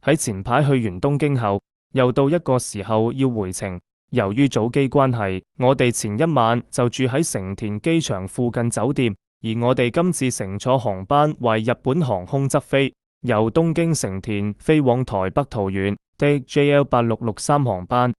喺前排去完東京後，又到一個時候要回程。由於早機關係，我哋前一晚就住喺成田機場附近酒店，而我哋今次乘坐航班為日本航空執飛，由東京成田飛往台北桃園的 JL8663 航班。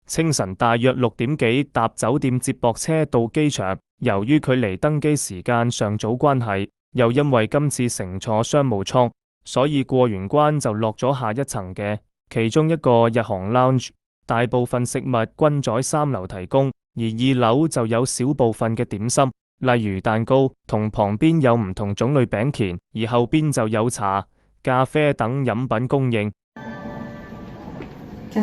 清晨大約6點幾搭酒店接駁車到機場，由於距離登機時間尚早關係，又因為今次乘坐商務艙，所以過完關就落咗下一層嘅其中一個日航 lounge， 大部分食物均在3樓提供，而2樓就有小部分嘅點心，例如蛋糕，同旁邊有唔同種類餅鉗，而後邊就有茶、咖啡等飲品供應。到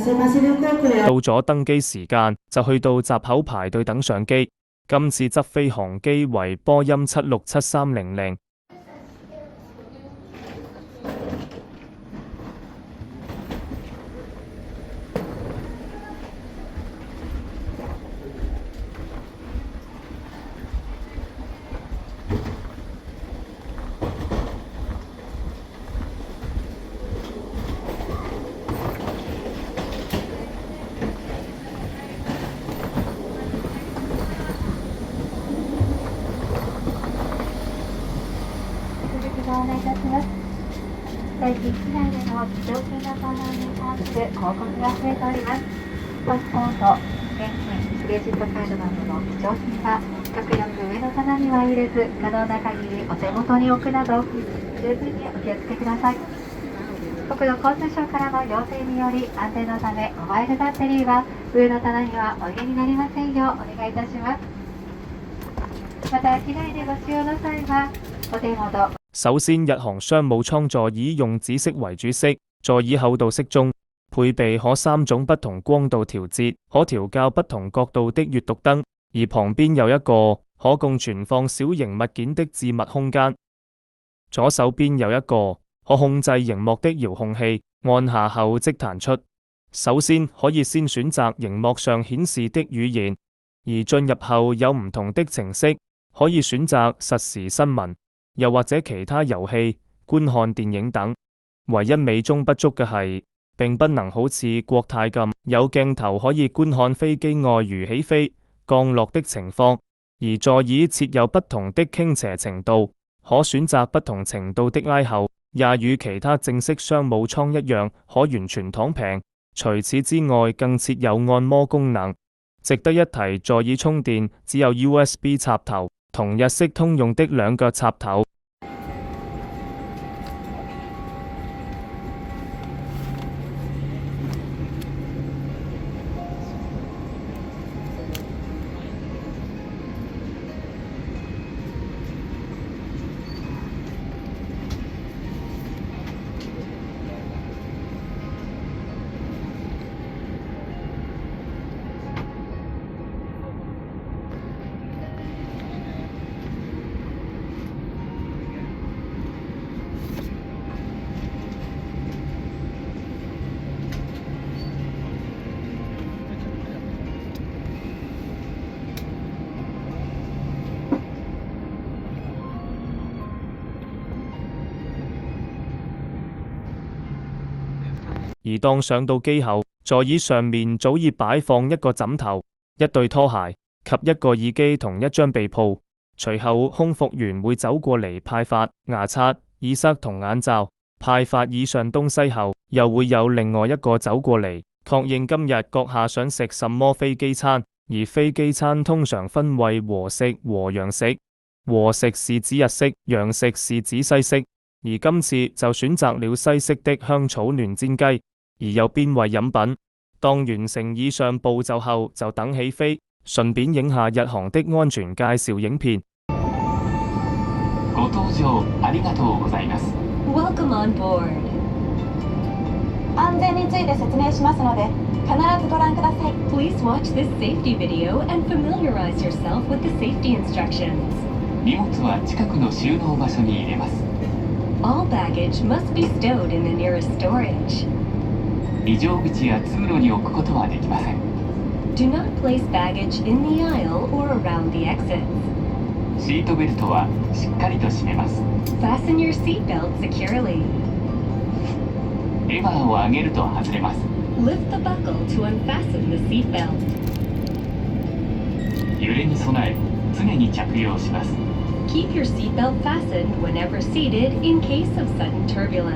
咗登機時間，就去到閘口排隊等上機。今次執飛航機為波音767-300。お願いいたします。最近機内での非常勤な遭難に関する報告が増えております。パスポート、現金、クレジットカードなどの貴重品は極力上の棚には入れず、可能な限りお手元に置くなど、十分にお気をつけください。国土交通省からの要請により、安全のためモバイルバッテリーは上の棚にはお入れになりませんようお願いいたします。また機内でご使用の際はお手元。首先，日航商務艙座椅用紫色為主色，座椅厚度適中，配備可3種不同光度調節、可調校不同角度的閱讀燈，而旁邊有一個可供存放小型物件的置物空間。左手邊有一個可控制螢幕的遙控器，按下後即彈出。首先可以先選擇螢幕上顯示的語言，而進入後有唔同的程式，可以選擇實時新聞，又或者其他遊戲、觀看電影等。唯一美中不足嘅係，並不能好似國泰咁有鏡頭可以觀看飛機外如起飛、降落的情況，而座椅設有不同的傾斜程度，可選擇不同程度的拉後，也與其他正式商務艙一樣可完全躺平。除此之外，更設有按摩功能。值得一提，座椅充電只有 USB 插頭同日式通用的兩腳插頭。而當上到機後，座椅上面早已擺放一個枕頭、一對拖鞋及一個耳機同一張被鋪。隨後空服員會走過嚟派發牙刷、耳塞同眼罩。派發以上東西後，又會有另外一個走過嚟，確認今日閣下想食什麼飛機餐。而飛機餐通常分為和食和洋食，和食是指日式，洋食是指西式。而今次就選擇了西式的香草嫩煎雞。而有邊位飲品。當完成以上步驟後，就等起飛，順便影下日航的安全介紹影片。ご搭乗ありがとうございます。Welcome on board. 安全について説明しますので、必ずご覧ください。Please watch this safety video and familiarize yourself with the safety instructions. 荷物は近くの収納場所に入れます。All baggage must be stowed in the nearest storage. 異常口や通路に置くことはできません。Do not place baggage in the aisle or around the exits. シートベルトはしっかりと締めます。 Fasten your seatbelt securely. レバーを上げると外れます。 Lift the buckle to unfasten the seatbelt. 揺れに備え常に着用します。 Keep your seatbelt fastened whenever seated in case of sudden turbulence.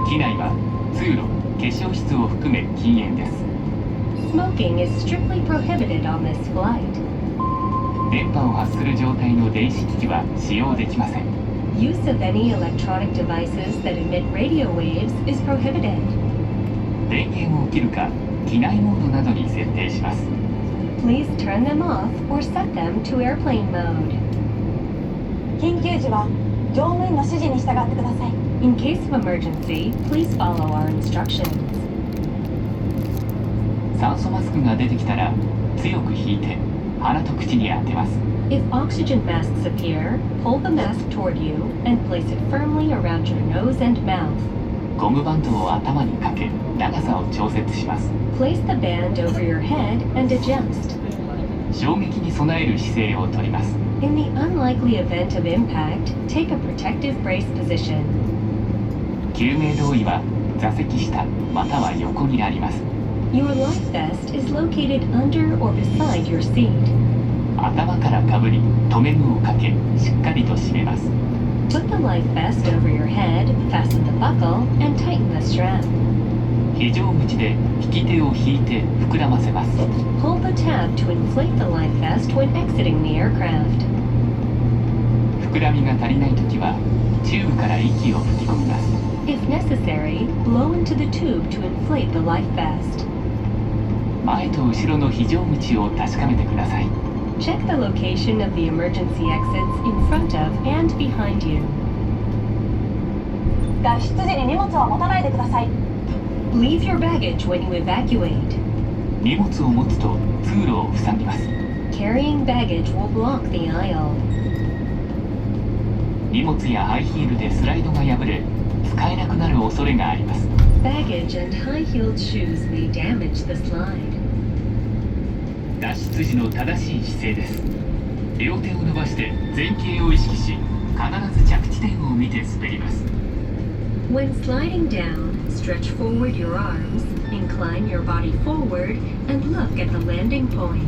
機内は通路、化粧室を含め禁煙です。 Smoking is strictly prohibited on this flight. 電波を発する状態の電子機器は使用できません。 Use of any electronic devices that emit radio waves is prohibited. 電源を切るか機内モードなどに設定します。 Please turn them off or set them to airplane mode. 緊急時は乗務員の指示に従ってください。 In case of emergency, please follow our instructions. 酸素マスクが出てきたら強く引いて鼻と口に当てます。 If oxygen masks appear, pull the mask toward you and place it firmly around your nose and mouth. ゴムバンドを頭にかけ長さを調節します。 Place the band over your head and adjust. 衝撃に備える姿勢をとります。 In the unlikely event of impact, take a protective brace position. 救命胴衣は座席下または横にあります。 Your life vest is located under or beside your seat. 頭からかぶり留め具をかけしっかりと締めます。 Put the life vest over your head, fasten the buckle, and tighten the strap. 非常口で引き手を引いて膨らませます。 Pull the tab to inflate the life vest when exiting the aircraft. 膨らみが足りないときはチューブから息を吹き込みます。 If necessary, blow into the tube to inflate the life vest. 前と後ろの非常口を確かめてください。 Check the location of the emergency exits in front of and behind you. 脱出時に荷物は持たないでください。 Leave your baggage when you evacuate. 荷物を持つと通路を塞ぎます。 Carrying baggage will block the aisle. 荷物やハイヒールでスライドが破れ使えなくなる恐れがあります。 Baggage and high-heeled shoes may damage the slide. 脱出時の正しい姿勢です。両手を伸ばして前傾を意識し必ず着地点を見て滑ります。 When sliding down, stretch forward your arms, incline your body forward, and look at the landing point.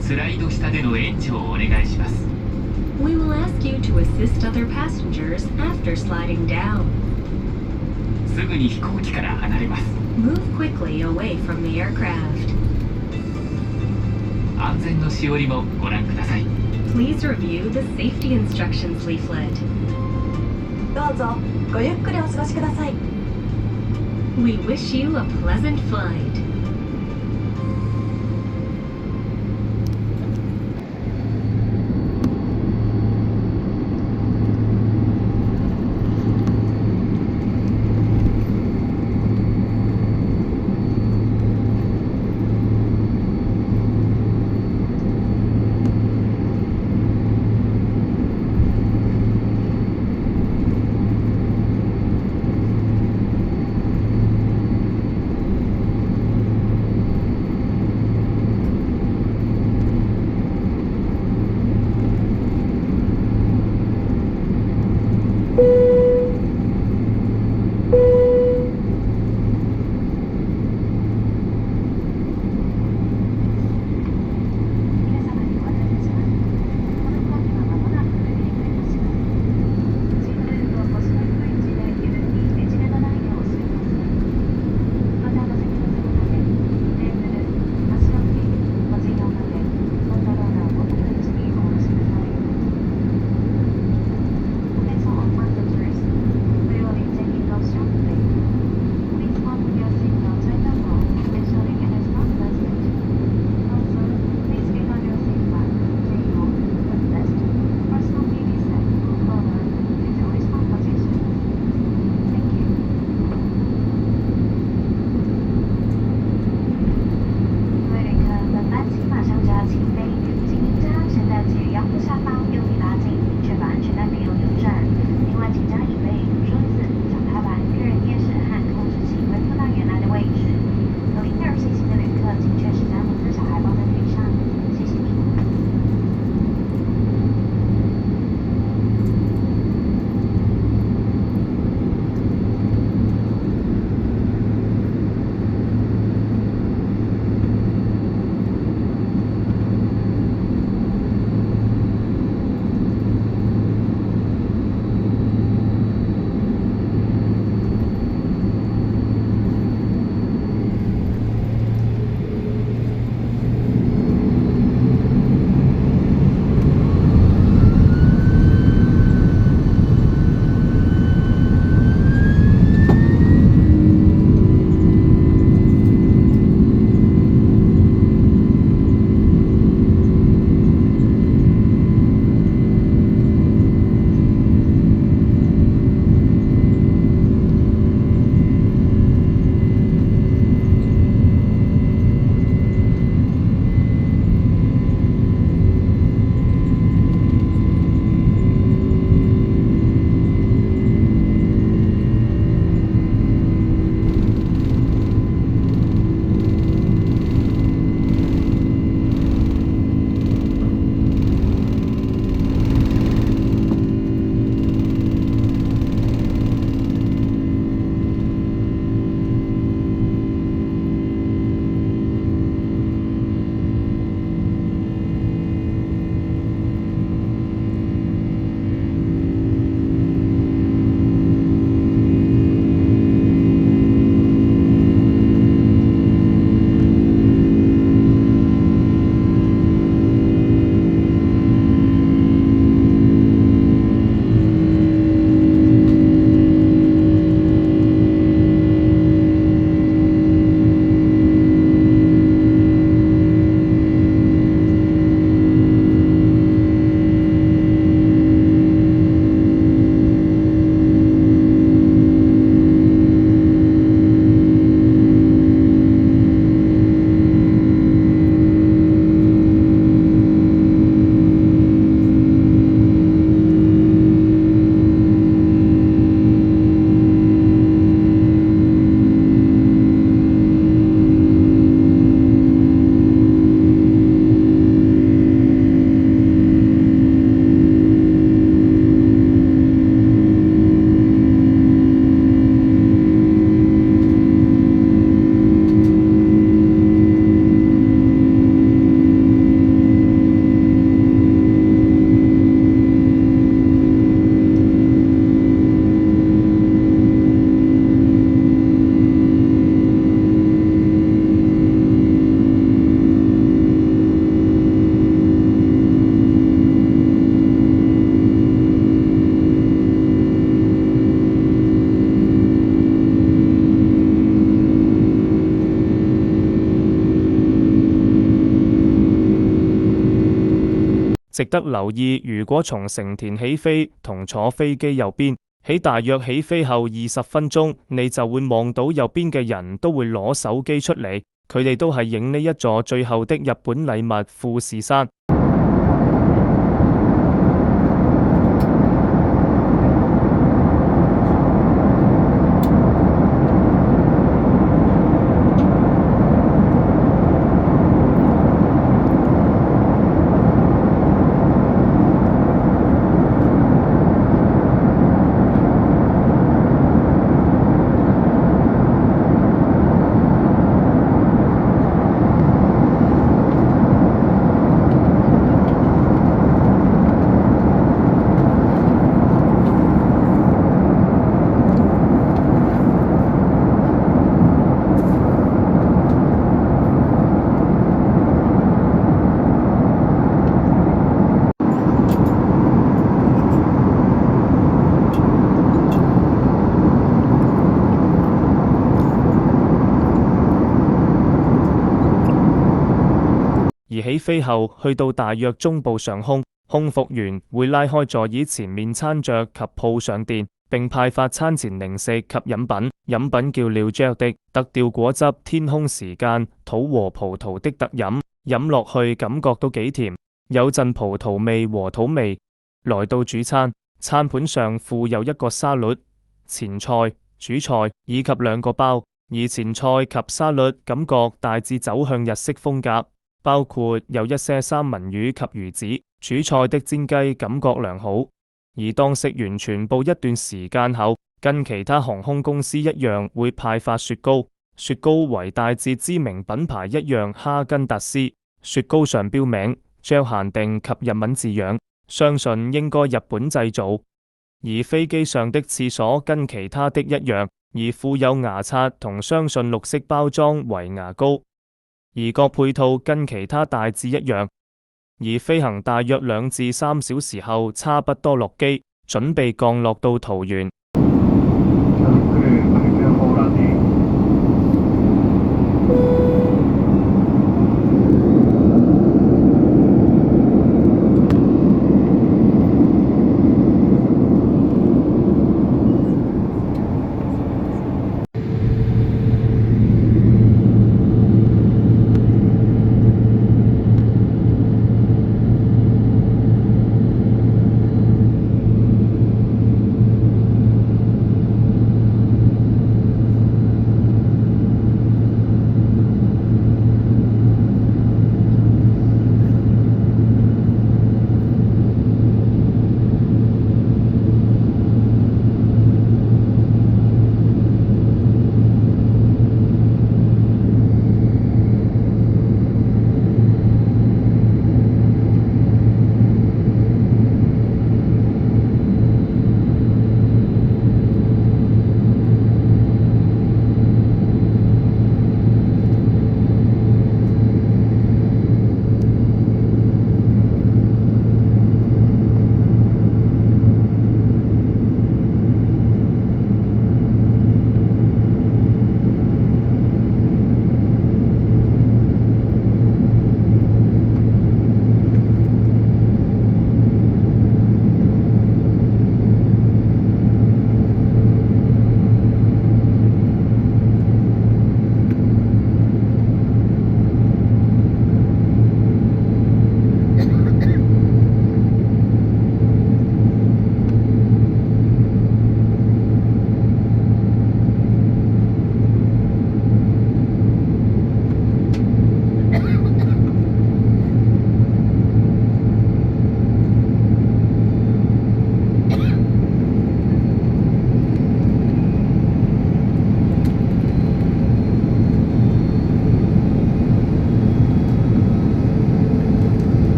スライド下での援助をお願いします。 We will ask you to assist other passengers after sliding down. すぐに飛行機から離れます。 Move quickly away from the aircraft. 安全のしおりもご覧ください。 Please review the safety instructions leaflet. どうぞごゆっくりお過ごしください。 We wish you a pleasant flight. 值得留意，如果從成田起飛同坐飛機右邊，喺大約起飛後20分鐘，你就會望到右邊嘅人都會攞手機出嚟，佢哋都係影呢一座最後的日本禮物富士山。而起飛後去到大約中部上空，空服員會拉開座椅前面餐桌及鋪上電，並派發餐前零食及飲品。飲品叫料 gel 的特調果汁天空時間土和葡萄的特飲，飲落去感覺都幾甜，有陣葡萄味和土味。來到主餐，餐盤上附有一個沙律、前菜、主菜以及2個包，而前菜及沙律感覺大致走向日式風格。包括有一些三文魚及魚子，主菜的煎雞感覺良好。而當食完全部一段時間後，跟其他航空公司一樣會派發雪糕，雪糕為大致知名品牌一樣哈根達斯，雪糕上標名 gel 限定及日文字樣，相信應該日本製造。而飛機上的廁所跟其他的一樣，而附有牙刷同相信綠色包裝為牙膏。而各配套跟其他大致一樣，而飛行大約2至3小時後，差不多落機，準備降落到桃園。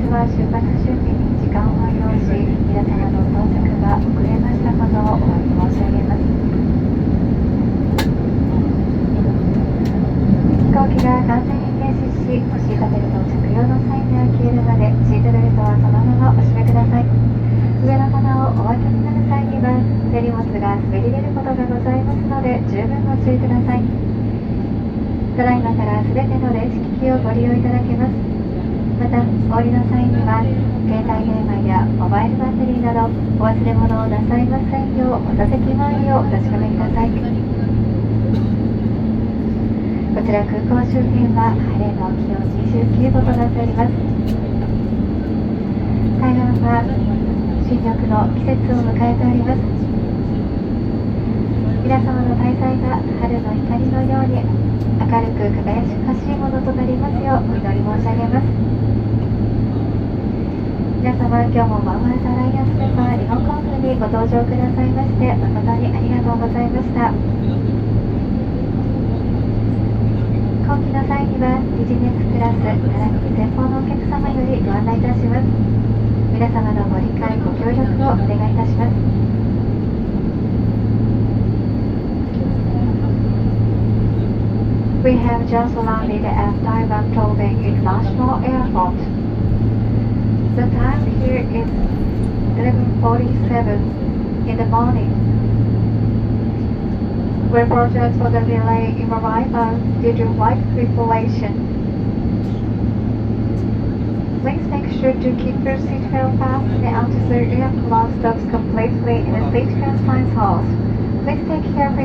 は出発準備に時間を要し、皆様の到着が遅れましたことをお詫び申し上げます。飛行機が完全に停止し、シートベルト着用のサインが消えるまでシートベルトはそのままお締めください。上の棚をお開けになる際には手荷物が滑り出ることがございますので十分ご注意ください。ただいまからすべての電子機器をご利用いただけます。また、お降りの際には携帯電話やモバイルバッテリーなどお忘れ物をなさいませんようお座席周りをお確かめください。こちら空港周辺は晴れの気温29度となっております。海岸は新緑の季節を迎えております。皆様の滞在が春の光のように明るく輝かしいものとなりますようお祈り申し上げます。皆様、今日もワンワールドアライアンスメンバー日本航空にご搭乗くださいまして誠にありがとうございました。後期の際にはビジネスクラス並びに前方のお客様よりご案内いたします。皆様のご理解ご協力をお願いいたします。We have just landed at Taiwan Tobin International Airport. The time here is 11:47 in the morning. We apologize for the delay in arrival due to flight preparation. Please make sure to keep your seatbelt fastened until the aircraft stops completely in the seatbelt signs house. Please take care of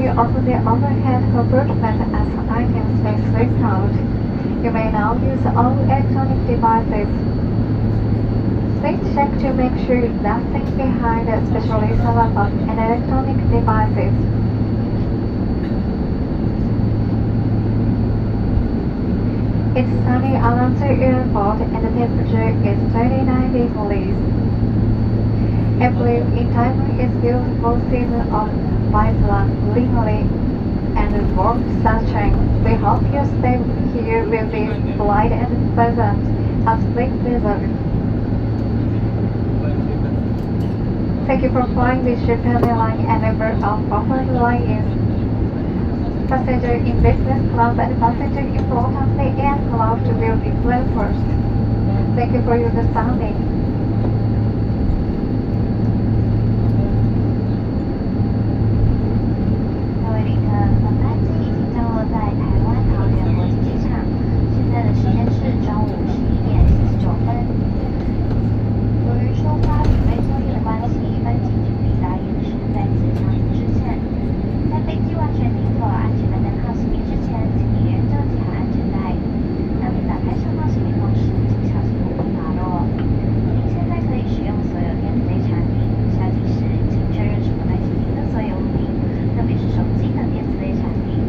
the overhead compartment as items may slip out. You may now use all electronic devices. Please check to make sure nothing behind, especially cell phone and electronic devices. It's sunny around the airport and the temperature is 29 degrees. April in Taiwan is beautiful season of vibrant greenery and warm sunshine. We hope your stay here will be bright and pleasant as spring weather. Thank you for flying with Japan Airlines and member of Buffalo Alliance. Passenger in business class and passenger in front of the aircraft will be flown first. Thank you for your understanding. 各位旅客，本班机已经降落在台湾桃园国际机场，现在的时间是中午11:49分。由于出发准备作业的关系，本机距离答延迟，在此向您致歉。在飞机完全停妥安全的灯号熄灭之前，请你连着系好安全带。当你打开上方行李通时，请小心不滑落。您现在可以使用所有电子类产品，下机时请确认是不带紧您的所有物品，特别是手机等电子类产品。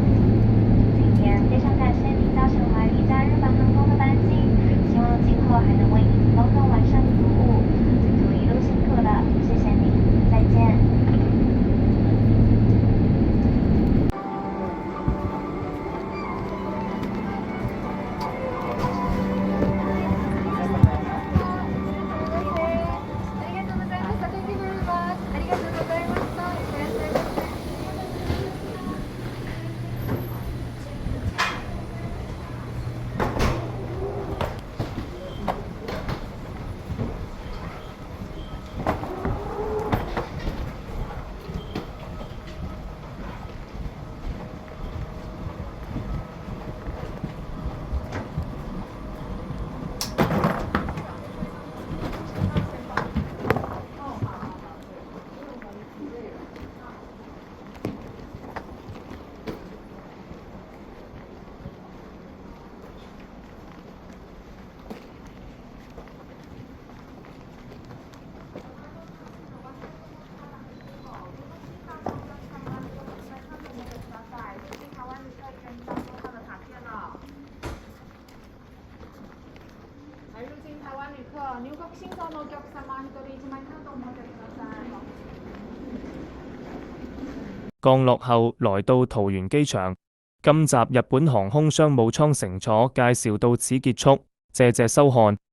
今天非常感谢您搭乘华丽加日本航空的班机，希望今后还能为您提供更完善的服务。旅途一路辛苦了，谢谢您，再见。入国審査のお客様1人1枚カードお持ちください。降落後來到桃園機場。今集日本航空商務艙乘坐介紹到此結束，謝謝收看。